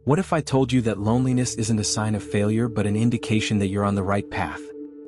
What if I told you that loneliness isn't a sign of failure but an indication that you're on the right path?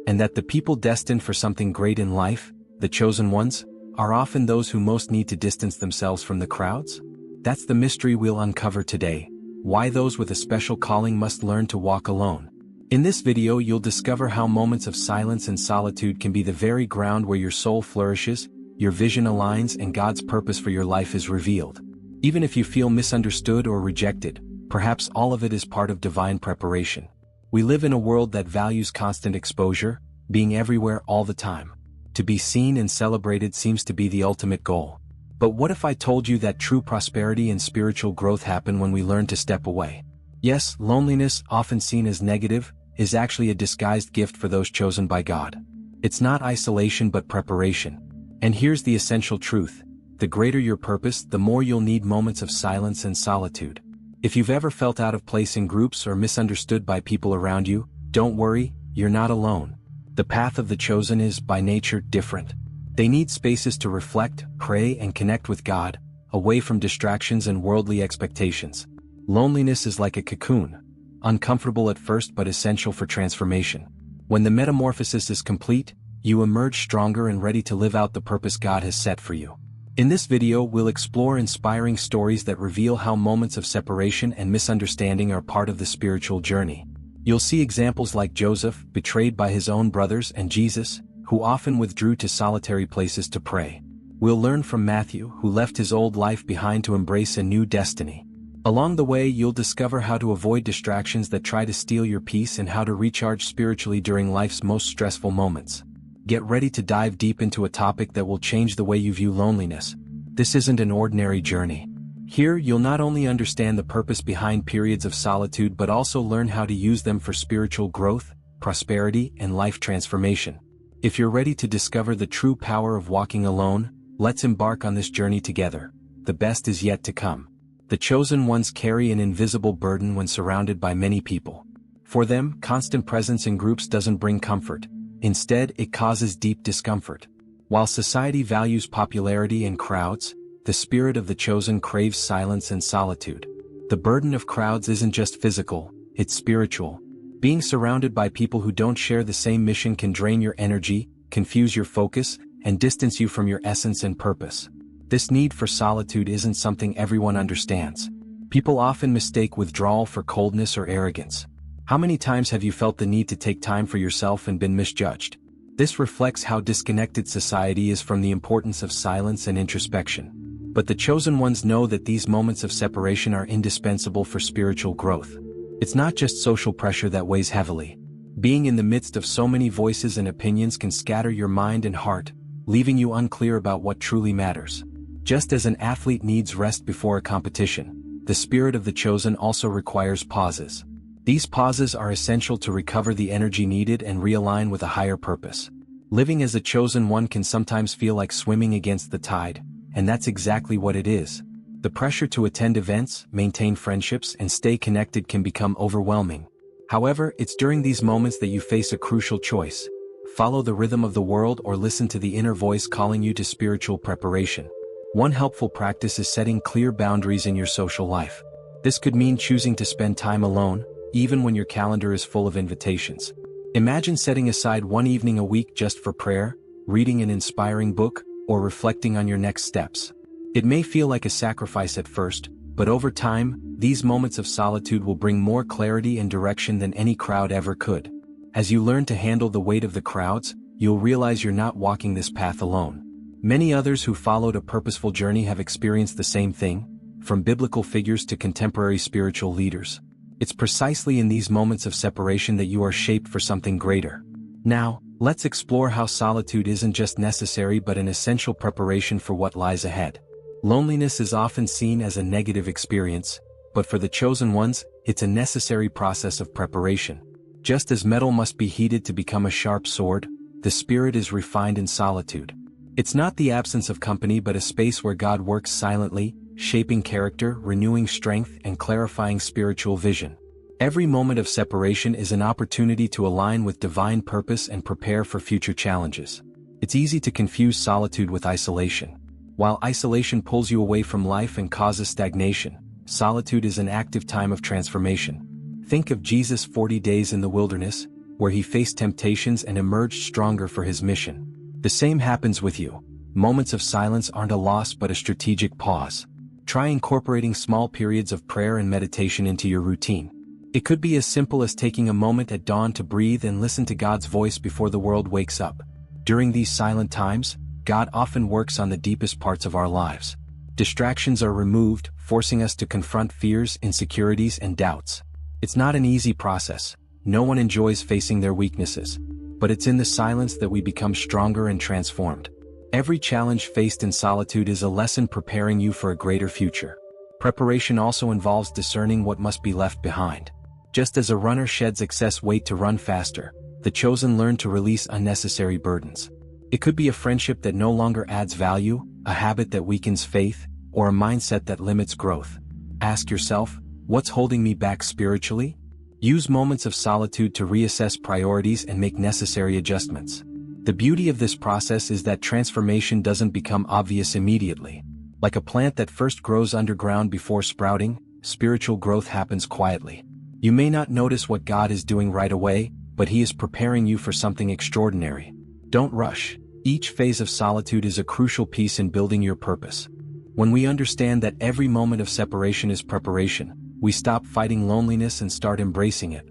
And that the people destined for something great in life, the chosen ones, are often those who most need to distance themselves from the crowds? That's the mystery we'll uncover today: why those with a special calling must learn to walk alone. In this video you'll discover how moments of silence and solitude can be the very ground where your soul flourishes, your vision aligns, and God's purpose for your life is revealed. Even if you feel misunderstood or rejected, perhaps all of it is part of divine preparation. We live in a world that values constant exposure, being everywhere all the time. To be seen and celebrated seems to be the ultimate goal. But what if I told you that true prosperity and spiritual growth happen when we learn to step away? Yes, loneliness, often seen as negative, is actually a disguised gift for those chosen by God. It's not isolation but preparation. And here's the essential truth: the greater your purpose, the more you'll need moments of silence and solitude. If you've ever felt out of place in groups or misunderstood by people around you, don't worry, you're not alone. The path of the chosen is, by nature, different. They need spaces to reflect, pray, and connect with God, away from distractions and worldly expectations. Loneliness is like a cocoon, uncomfortable at first but essential for transformation. When the metamorphosis is complete, you emerge stronger and ready to live out the purpose God has set for you. In this video we'll explore inspiring stories that reveal how moments of separation and misunderstanding are part of the spiritual journey. You'll see examples like Joseph, betrayed by his own brothers, and Jesus, who often withdrew to solitary places to pray. We'll learn from Matthew, who left his old life behind to embrace a new destiny. Along the way you'll discover how to avoid distractions that try to steal your peace and how to recharge spiritually during life's most stressful moments. Get ready to dive deep into a topic that will change the way you view loneliness. This isn't an ordinary journey. Here you'll not only understand the purpose behind periods of solitude but also learn how to use them for spiritual growth, prosperity, and life transformation. If you're ready to discover the true power of walking alone, let's embark on this journey together. The best is yet to come. The chosen ones carry an invisible burden when surrounded by many people. For them, constant presence in groups doesn't bring comfort. Instead, it causes deep discomfort. While society values popularity and crowds, the spirit of the chosen craves silence and solitude. The burden of crowds isn't just physical, it's spiritual. Being surrounded by people who don't share the same mission can drain your energy, confuse your focus, and distance you from your essence and purpose. This need for solitude isn't something everyone understands. People often mistake withdrawal for coldness or arrogance. How many times have you felt the need to take time for yourself and been misjudged? This reflects how disconnected society is from the importance of silence and introspection. But the chosen ones know that these moments of separation are indispensable for spiritual growth. It's not just social pressure that weighs heavily. Being in the midst of so many voices and opinions can scatter your mind and heart, leaving you unclear about what truly matters. Just as an athlete needs rest before a competition, the spirit of the chosen also requires pauses. These pauses are essential to recover the energy needed and realign with a higher purpose. Living as a chosen one can sometimes feel like swimming against the tide, and that's exactly what it is. The pressure to attend events, maintain friendships, and stay connected can become overwhelming. However, it's during these moments that you face a crucial choice: follow the rhythm of the world or listen to the inner voice calling you to spiritual preparation. One helpful practice is setting clear boundaries in your social life. This could mean choosing to spend time alone, even when your calendar is full of invitations. Imagine setting aside one evening a week just for prayer, reading an inspiring book, or reflecting on your next steps. It may feel like a sacrifice at first, but over time, these moments of solitude will bring more clarity and direction than any crowd ever could. As you learn to handle the weight of the crowds, you'll realize you're not walking this path alone. Many others who followed a purposeful journey have experienced the same thing, from biblical figures to contemporary spiritual leaders. It's precisely in these moments of separation that you are shaped for something greater. Now, let's explore how solitude isn't just necessary but an essential preparation for what lies ahead. Loneliness is often seen as a negative experience, but for the chosen ones, it's a necessary process of preparation. Just as metal must be heated to become a sharp sword, the spirit is refined in solitude. It's not the absence of company but a space where God works silently, shaping character, renewing strength, and clarifying spiritual vision. Every moment of separation is an opportunity to align with divine purpose and prepare for future challenges. It's easy to confuse solitude with isolation. While isolation pulls you away from life and causes stagnation, solitude is an active time of transformation. Think of Jesus' 40 days in the wilderness, where he faced temptations and emerged stronger for his mission. The same happens with you. Moments of silence aren't a loss but a strategic pause. Try incorporating small periods of prayer and meditation into your routine. It could be as simple as taking a moment at dawn to breathe and listen to God's voice before the world wakes up. During these silent times, God often works on the deepest parts of our lives. Distractions are removed, forcing us to confront fears, insecurities, and doubts. It's not an easy process. No one enjoys facing their weaknesses. But it's in the silence that we become stronger and transformed. Every challenge faced in solitude is a lesson preparing you for a greater future. Preparation also involves discerning what must be left behind. Just as a runner sheds excess weight to run faster, the chosen learn to release unnecessary burdens. It could be a friendship that no longer adds value, a habit that weakens faith, or a mindset that limits growth. Ask yourself, what's holding me back spiritually? Use moments of solitude to reassess priorities and make necessary adjustments. The beauty of this process is that transformation doesn't become obvious immediately. Like a plant that first grows underground before sprouting, spiritual growth happens quietly. You may not notice what God is doing right away, but He is preparing you for something extraordinary. Don't rush. Each phase of solitude is a crucial piece in building your purpose. When we understand that every moment of separation is preparation, we stop fighting loneliness and start embracing it.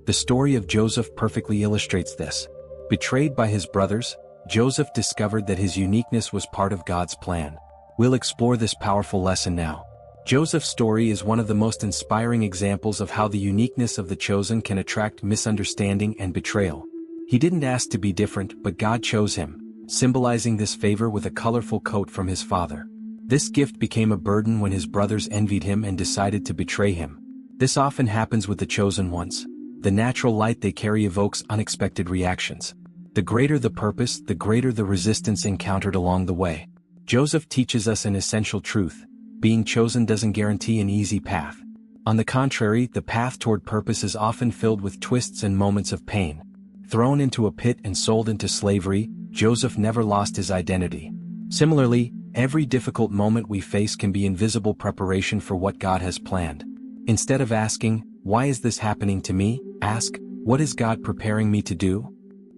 The story of Joseph perfectly illustrates this. Betrayed by his brothers, Joseph discovered that his uniqueness was part of God's plan. We'll explore this powerful lesson now. Joseph's story is one of the most inspiring examples of how the uniqueness of the chosen can attract misunderstanding and betrayal. He didn't ask to be different, but God chose him, symbolizing this favor with a colorful coat from his father. This gift became a burden when his brothers envied him and decided to betray him. This often happens with the chosen ones. The natural light they carry evokes unexpected reactions. The greater the purpose, the greater the resistance encountered along the way. Joseph teaches us an essential truth. Being chosen doesn't guarantee an easy path. On the contrary, the path toward purpose is often filled with twists and moments of pain. Thrown into a pit and sold into slavery, Joseph never lost his identity. Similarly, every difficult moment we face can be invisible preparation for what God has planned. Instead of asking, "Why is this happening to me?" ask, "What is God preparing me to do?"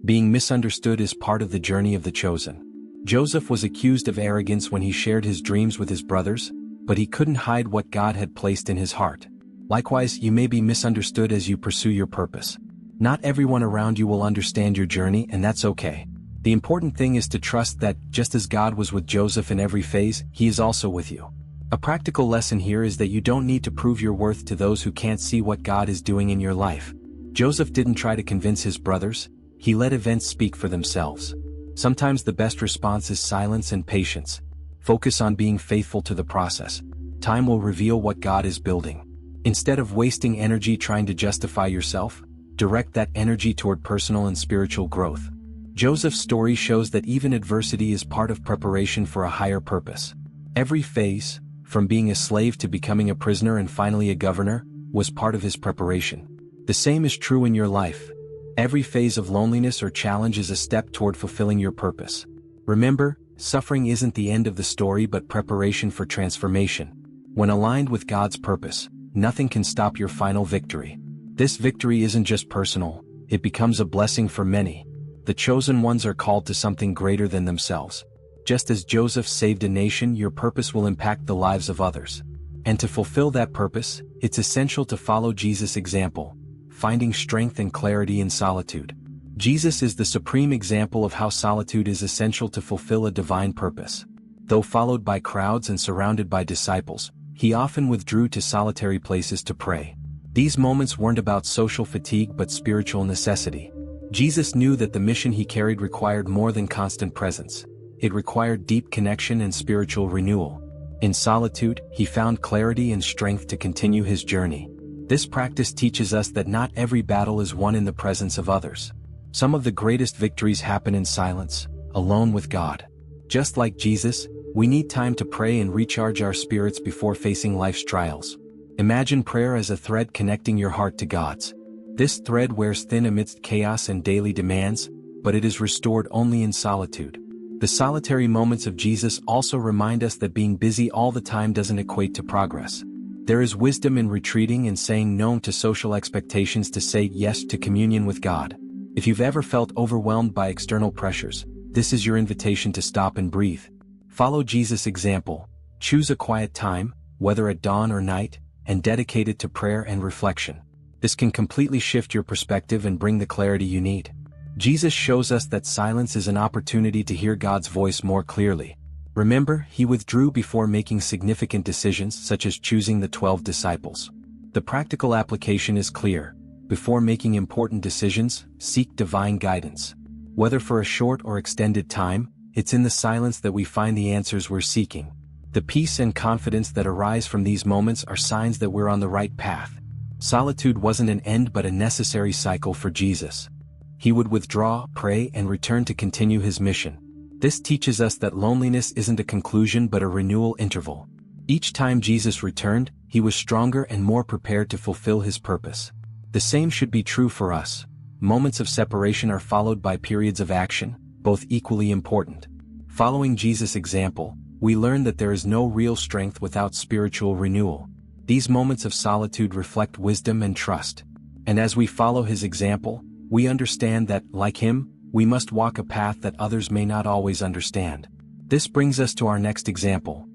Being misunderstood is part of the journey of the chosen. Joseph was accused of arrogance when he shared his dreams with his brothers, but he couldn't hide what God had placed in his heart. Likewise, you may be misunderstood as you pursue your purpose. Not everyone around you will understand your journey, and that's okay. The important thing is to trust that, just as God was with Joseph in every phase, He is also with you. A practical lesson here is that you don't need to prove your worth to those who can't see what God is doing in your life. Joseph didn't try to convince his brothers, he let events speak for themselves. Sometimes the best response is silence and patience. Focus on being faithful to the process. Time will reveal what God is building. Instead of wasting energy trying to justify yourself, direct that energy toward personal and spiritual growth. Joseph's story shows that even adversity is part of preparation for a higher purpose. Every phase, from being a slave to becoming a prisoner and finally a governor, was part of his preparation. The same is true in your life. Every phase of loneliness or challenge is a step toward fulfilling your purpose. Remember, suffering isn't the end of the story but preparation for transformation. When aligned with God's purpose, nothing can stop your final victory. This victory isn't just personal, it becomes a blessing for many. The chosen ones are called to something greater than themselves. Just as Joseph saved a nation, your purpose will impact the lives of others. And to fulfill that purpose, it's essential to follow Jesus' example, finding strength and clarity in solitude. Jesus is the supreme example of how solitude is essential to fulfill a divine purpose. Though followed by crowds and surrounded by disciples, he often withdrew to solitary places to pray. These moments weren't about social fatigue but spiritual necessity. Jesus knew that the mission he carried required more than constant presence. It required deep connection and spiritual renewal. In solitude, he found clarity and strength to continue his journey. This practice teaches us that not every battle is won in the presence of others. Some of the greatest victories happen in silence, alone with God. Just like Jesus, we need time to pray and recharge our spirits before facing life's trials. Imagine prayer as a thread connecting your heart to God's. This thread wears thin amidst chaos and daily demands, but it is restored only in solitude. The solitary moments of Jesus also remind us that being busy all the time doesn't equate to progress. There is wisdom in retreating and saying no to social expectations to say yes to communion with God. If you've ever felt overwhelmed by external pressures, this is your invitation to stop and breathe. Follow Jesus' example. Choose a quiet time, whether at dawn or night, and dedicate it to prayer and reflection. This can completely shift your perspective and bring the clarity you need. Jesus shows us that silence is an opportunity to hear God's voice more clearly. Remember, he withdrew before making significant decisions such as choosing the 12 disciples. The practical application is clear. Before making important decisions, seek divine guidance. Whether for a short or extended time, it's in the silence that we find the answers we're seeking. The peace and confidence that arise from these moments are signs that we're on the right path. Solitude wasn't an end but a necessary cycle for Jesus. He would withdraw, pray, and return to continue his mission. This teaches us that loneliness isn't a conclusion but a renewal interval. Each time Jesus returned, he was stronger and more prepared to fulfill his purpose. The same should be true for us. Moments of separation are followed by periods of action, both equally important. Following Jesus' example, we learn that there is no real strength without spiritual renewal. These moments of solitude reflect wisdom and trust. And as we follow his example, we understand that, like him, we must walk a path that others may not always understand. This brings us to our next example.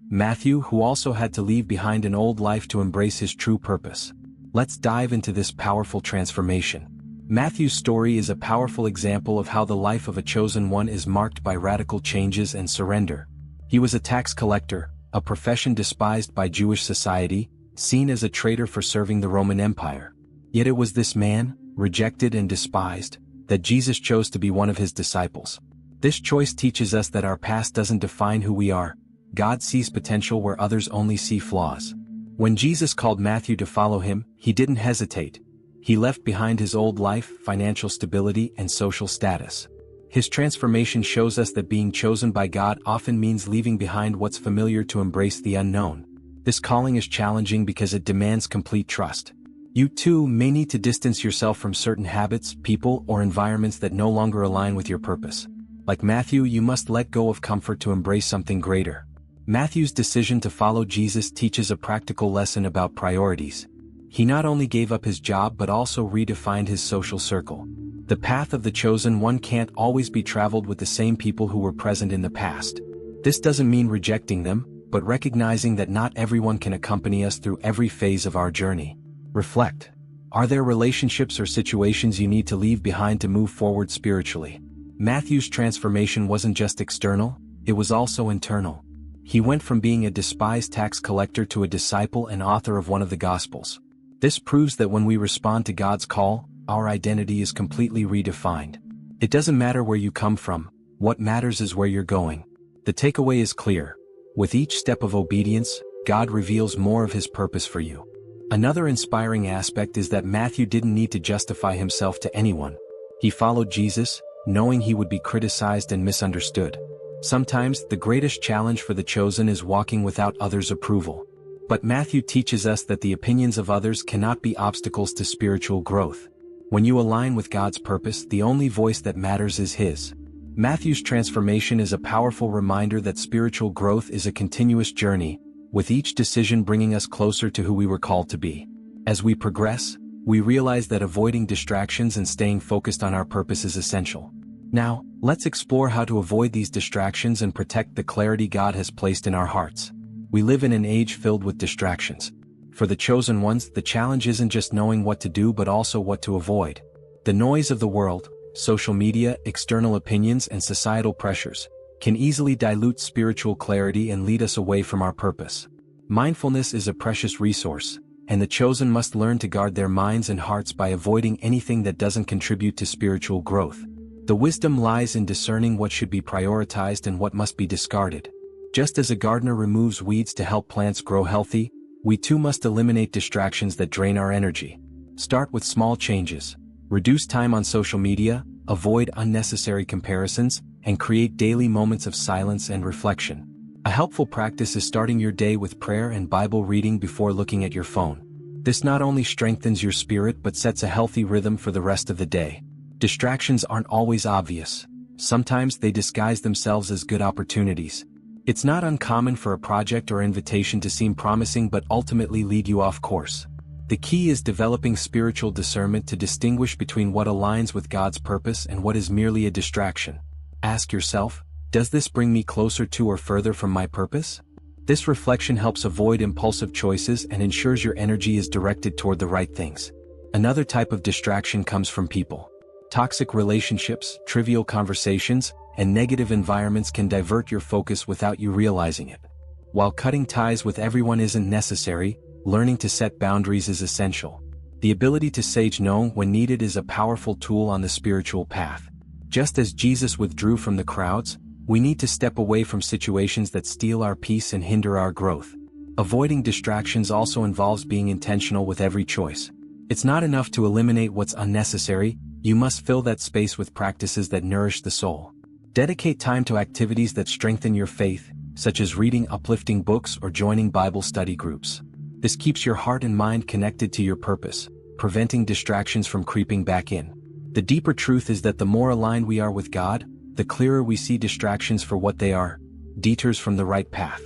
Matthew, who also had to leave behind an old life to embrace his true purpose. Let's dive into this powerful transformation. Matthew's story is a powerful example of how the life of a chosen one is marked by radical changes and surrender. He was a tax collector, a profession despised by Jewish society, seen as a traitor for serving the Roman Empire. Yet it was this man, rejected and despised, that Jesus chose to be one of his disciples. This choice teaches us that our past doesn't define who we are. God sees potential where others only see flaws. When Jesus called Matthew to follow him, he didn't hesitate. He left behind his old life, financial stability, and social status. His transformation shows us that being chosen by God often means leaving behind what's familiar to embrace the unknown. This calling is challenging because it demands complete trust. You too may need to distance yourself from certain habits, people, or environments that no longer align with your purpose. Like Matthew, you must let go of comfort to embrace something greater. Matthew's decision to follow Jesus teaches a practical lesson about priorities. He not only gave up his job but also redefined his social circle. The path of the chosen one can't always be traveled with the same people who were present in the past. This doesn't mean rejecting them, but recognizing that not everyone can accompany us through every phase of our journey. Reflect. Are there relationships or situations you need to leave behind to move forward spiritually? Matthew's transformation wasn't just external, it was also internal. He went from being a despised tax collector to a disciple and author of one of the Gospels. This proves that when we respond to God's call, our identity is completely redefined. It doesn't matter where you come from, what matters is where you're going. The takeaway is clear. With each step of obedience, God reveals more of his purpose for you. Another inspiring aspect is that Matthew didn't need to justify himself to anyone. He followed Jesus, knowing he would be criticized and misunderstood. Sometimes, the greatest challenge for the chosen is walking without others' approval. But Matthew teaches us that the opinions of others cannot be obstacles to spiritual growth. When you align with God's purpose, the only voice that matters is his. Matthew's transformation is a powerful reminder that spiritual growth is a continuous journey, with each decision bringing us closer to who we were called to be. As we progress, we realize that avoiding distractions and staying focused on our purpose is essential. Now, let's explore how to avoid these distractions and protect the clarity God has placed in our hearts. We live in an age filled with distractions. For the chosen ones, the challenge isn't just knowing what to do but also what to avoid. The noise of the world, social media, external opinions, and societal pressures can easily dilute spiritual clarity and lead us away from our purpose. Mindfulness is a precious resource, and the chosen must learn to guard their minds and hearts by avoiding anything that doesn't contribute to spiritual growth. The wisdom lies in discerning what should be prioritized and what must be discarded. Just as a gardener removes weeds to help plants grow healthy, we too must eliminate distractions that drain our energy. Start with small changes. Reduce time on social media, avoid unnecessary comparisons, and create daily moments of silence and reflection. A helpful practice is starting your day with prayer and Bible reading before looking at your phone. This not only strengthens your spirit but sets a healthy rhythm for the rest of the day. Distractions aren't always obvious. Sometimes they disguise themselves as good opportunities. It's not uncommon for a project or invitation to seem promising but ultimately lead you off course. The key is developing spiritual discernment to distinguish between what aligns with God's purpose and what is merely a distraction. Ask yourself, does this bring me closer to or further from my purpose? This reflection helps avoid impulsive choices and ensures your energy is directed toward the right things. Another type of distraction comes from people. Toxic relationships, trivial conversations, and negative environments can divert your focus without you realizing it. While cutting ties with everyone isn't necessary, learning to set boundaries is essential. The ability to say no when needed is a powerful tool on the spiritual path. Just as Jesus withdrew from the crowds, we need to step away from situations that steal our peace and hinder our growth. Avoiding distractions also involves being intentional with every choice. It's not enough to eliminate what's unnecessary, you must fill that space with practices that nourish the soul. Dedicate time to activities that strengthen your faith, such as reading uplifting books or joining Bible study groups. This keeps your heart and mind connected to your purpose, preventing distractions from creeping back in. The deeper truth is that the more aligned we are with God, the clearer we see distractions for what they are, detours from the right path.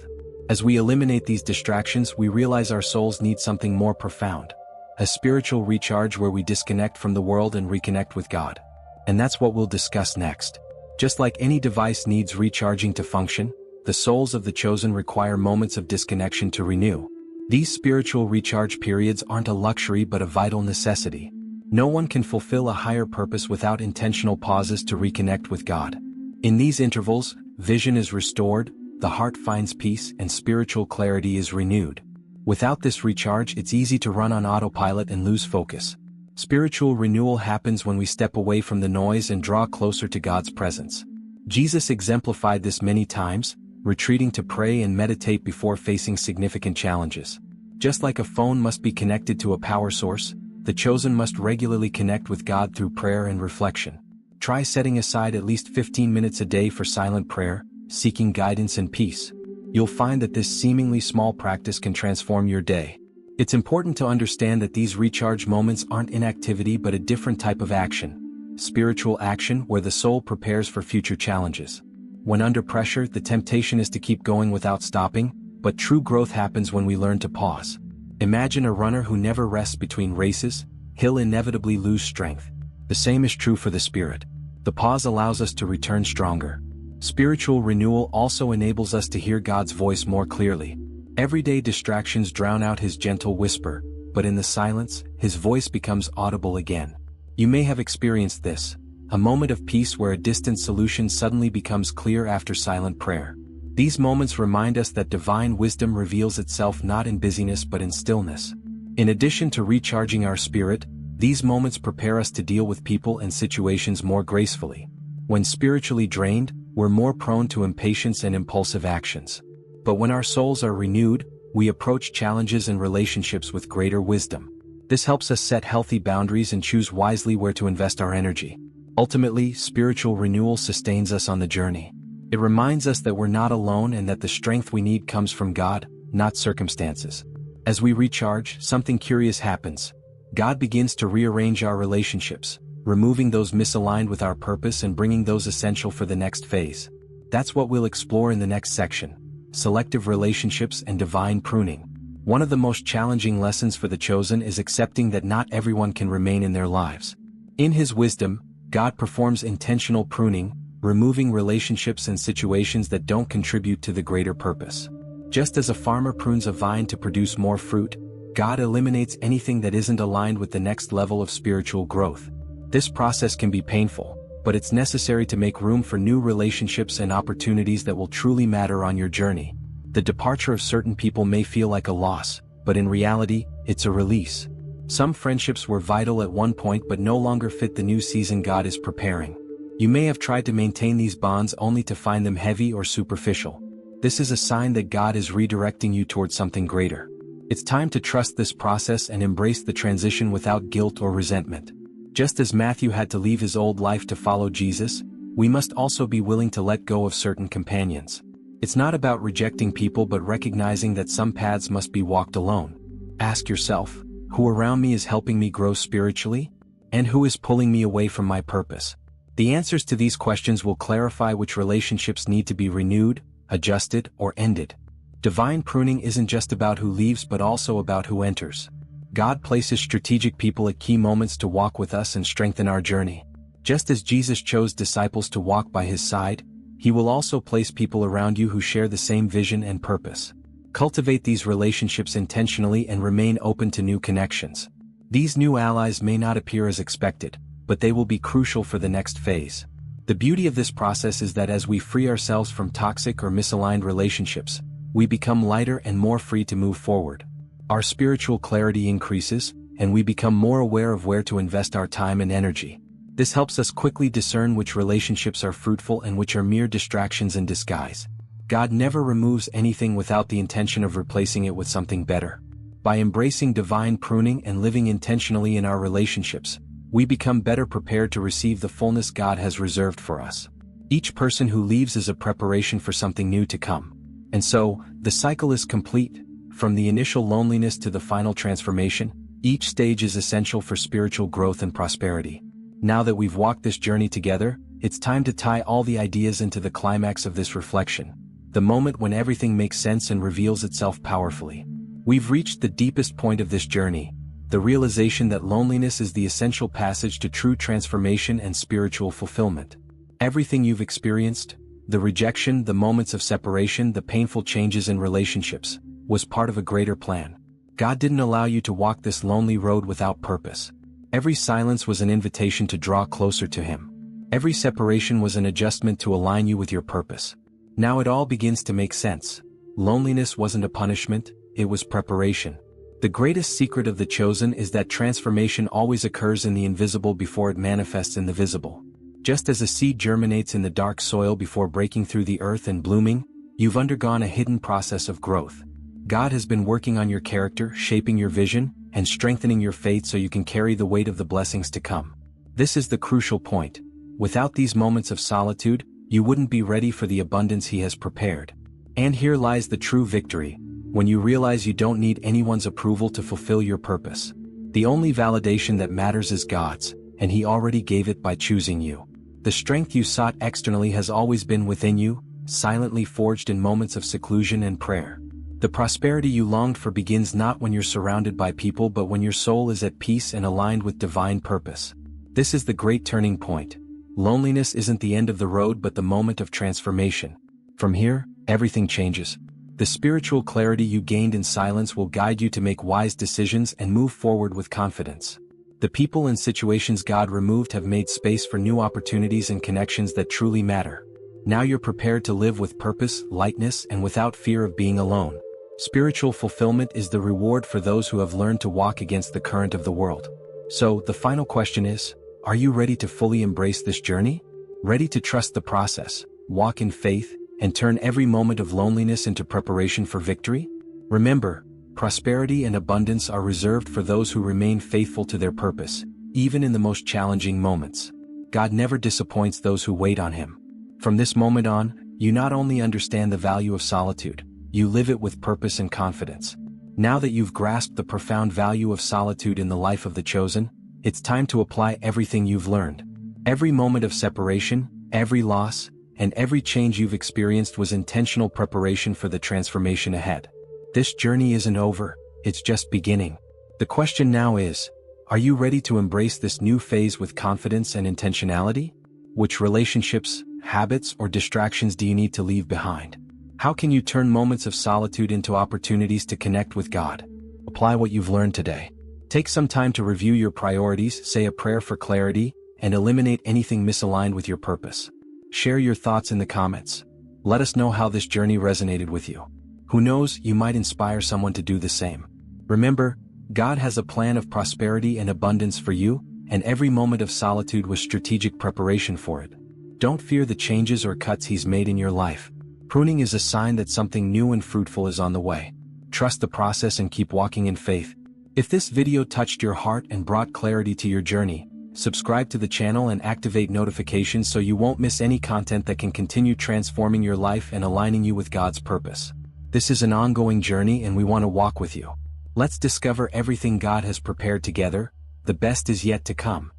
As we eliminate these distractions, we realize our souls need something more profound. A spiritual recharge where we disconnect from the world and reconnect with God. And that's what we'll discuss next. Just like any device needs recharging to function, the souls of the chosen require moments of disconnection to renew. These spiritual recharge periods aren't a luxury but a vital necessity. No one can fulfill a higher purpose without intentional pauses to reconnect with God. In these intervals, vision is restored, the heart finds peace, and spiritual clarity is renewed. Without this recharge, it's easy to run on autopilot and lose focus. Spiritual renewal happens when we step away from the noise and draw closer to God's presence. Jesus exemplified this many times, retreating to pray and meditate before facing significant challenges. Just like a phone must be connected to a power source, the chosen must regularly connect with God through prayer and reflection. Try setting aside at least 15 minutes a day for silent prayer, seeking guidance and peace. You'll find that this seemingly small practice can transform your day. It's important to understand that these recharge moments aren't inactivity but a different type of action. Spiritual action where the soul prepares for future challenges. When under pressure, the temptation is to keep going without stopping, but true growth happens when we learn to pause. Imagine a runner who never rests between races, he'll inevitably lose strength. The same is true for the spirit. The pause allows us to return stronger. Spiritual renewal also enables us to hear God's voice more clearly. Everyday distractions drown out His gentle whisper, but in the silence, His voice becomes audible again. You may have experienced this, a moment of peace where a distant solution suddenly becomes clear after silent prayer. These moments remind us that divine wisdom reveals itself not in busyness but in stillness. In addition to recharging our spirit, these moments prepare us to deal with people and situations more gracefully. When spiritually drained, we're more prone to impatience and impulsive actions. But when our souls are renewed, we approach challenges and relationships with greater wisdom. This helps us set healthy boundaries and choose wisely where to invest our energy. Ultimately, spiritual renewal sustains us on the journey. It reminds us that we're not alone and that the strength we need comes from God, not circumstances. As we recharge, something curious happens. God begins to rearrange our relationships, removing those misaligned with our purpose and bringing those essential for the next phase. That's what we'll explore in the next section: selective relationships and divine pruning. One of the most challenging lessons for the chosen is accepting that not everyone can remain in their lives. In His wisdom, God performs intentional pruning, removing relationships and situations that don't contribute to the greater purpose. Just as a farmer prunes a vine to produce more fruit, God eliminates anything that isn't aligned with the next level of spiritual growth. This process can be painful, but it's necessary to make room for new relationships and opportunities that will truly matter on your journey. The departure of certain people may feel like a loss, but in reality, it's a release. Some friendships were vital at one point but no longer fit the new season God is preparing. You may have tried to maintain these bonds only to find them heavy or superficial. This is a sign that God is redirecting you towards something greater. It's time to trust this process and embrace the transition without guilt or resentment. Just as Matthew had to leave his old life to follow Jesus, we must also be willing to let go of certain companions. It's not about rejecting people but recognizing that some paths must be walked alone. Ask yourself, who around me is helping me grow spiritually? And who is pulling me away from my purpose? The answers to these questions will clarify which relationships need to be renewed, adjusted, or ended. Divine pruning isn't just about who leaves but also about who enters. God places strategic people at key moments to walk with us and strengthen our journey. Just as Jesus chose disciples to walk by his side, he will also place people around you who share the same vision and purpose. Cultivate these relationships intentionally and remain open to new connections. These new allies may not appear as expected, but they will be crucial for the next phase. The beauty of this process is that as we free ourselves from toxic or misaligned relationships, we become lighter and more free to move forward. Our spiritual clarity increases, and we become more aware of where to invest our time and energy. This helps us quickly discern which relationships are fruitful and which are mere distractions in disguise. God never removes anything without the intention of replacing it with something better. By embracing divine pruning and living intentionally in our relationships, we become better prepared to receive the fullness God has reserved for us. Each person who leaves is a preparation for something new to come. And so, the cycle is complete. From the initial loneliness to the final transformation, each stage is essential for spiritual growth and prosperity. Now that we've walked this journey together, it's time to tie all the ideas into the climax of this reflection. The moment when everything makes sense and reveals itself powerfully. We've reached the deepest point of this journey, the realization that loneliness is the essential passage to true transformation and spiritual fulfillment. Everything you've experienced, the rejection, the moments of separation, the painful changes in relationships, was part of a greater plan. God didn't allow you to walk this lonely road without purpose. Every silence was an invitation to draw closer to Him. Every separation was an adjustment to align you with your purpose. Now it all begins to make sense. Loneliness wasn't a punishment, it was preparation. The greatest secret of the chosen is that transformation always occurs in the invisible before it manifests in the visible. Just as a seed germinates in the dark soil before breaking through the earth and blooming, you've undergone a hidden process of growth. God has been working on your character, shaping your vision, and strengthening your faith so you can carry the weight of the blessings to come. This is the crucial point. Without these moments of solitude, you wouldn't be ready for the abundance He has prepared. And here lies the true victory, when you realize you don't need anyone's approval to fulfill your purpose. The only validation that matters is God's, and He already gave it by choosing you. The strength you sought externally has always been within you, silently forged in moments of seclusion and prayer. The prosperity you longed for begins not when you're surrounded by people but when your soul is at peace and aligned with divine purpose. This is the great turning point. Loneliness isn't the end of the road but the moment of transformation. From here, everything changes. The spiritual clarity you gained in silence will guide you to make wise decisions and move forward with confidence. The people and situations God removed have made space for new opportunities and connections that truly matter. Now you're prepared to live with purpose, lightness, and without fear of being alone. Spiritual fulfillment is the reward for those who have learned to walk against the current of the world. So, the final question is, are you ready to fully embrace this journey? Ready to trust the process, walk in faith, and turn every moment of loneliness into preparation for victory? Remember, prosperity and abundance are reserved for those who remain faithful to their purpose, even in the most challenging moments. God never disappoints those who wait on Him. From this moment on, you not only understand the value of solitude, you live it with purpose and confidence. Now that you've grasped the profound value of solitude in the life of the chosen, it's time to apply everything you've learned. Every moment of separation, every loss, and every change you've experienced was intentional preparation for the transformation ahead. This journey isn't over, it's just beginning. The question now is, are you ready to embrace this new phase with confidence and intentionality? Which relationships, habits, or distractions do you need to leave behind? How can you turn moments of solitude into opportunities to connect with God? Apply what you've learned today. Take some time to review your priorities, say a prayer for clarity, and eliminate anything misaligned with your purpose. Share your thoughts in the comments. Let us know how this journey resonated with you. Who knows, you might inspire someone to do the same. Remember, God has a plan of prosperity and abundance for you, and every moment of solitude was strategic preparation for it. Don't fear the changes or cuts He's made in your life. Pruning is a sign that something new and fruitful is on the way. Trust the process and keep walking in faith. If this video touched your heart and brought clarity to your journey, subscribe to the channel and activate notifications so you won't miss any content that can continue transforming your life and aligning you with God's purpose. This is an ongoing journey and we want to walk with you. Let's discover everything God has prepared together. The best is yet to come.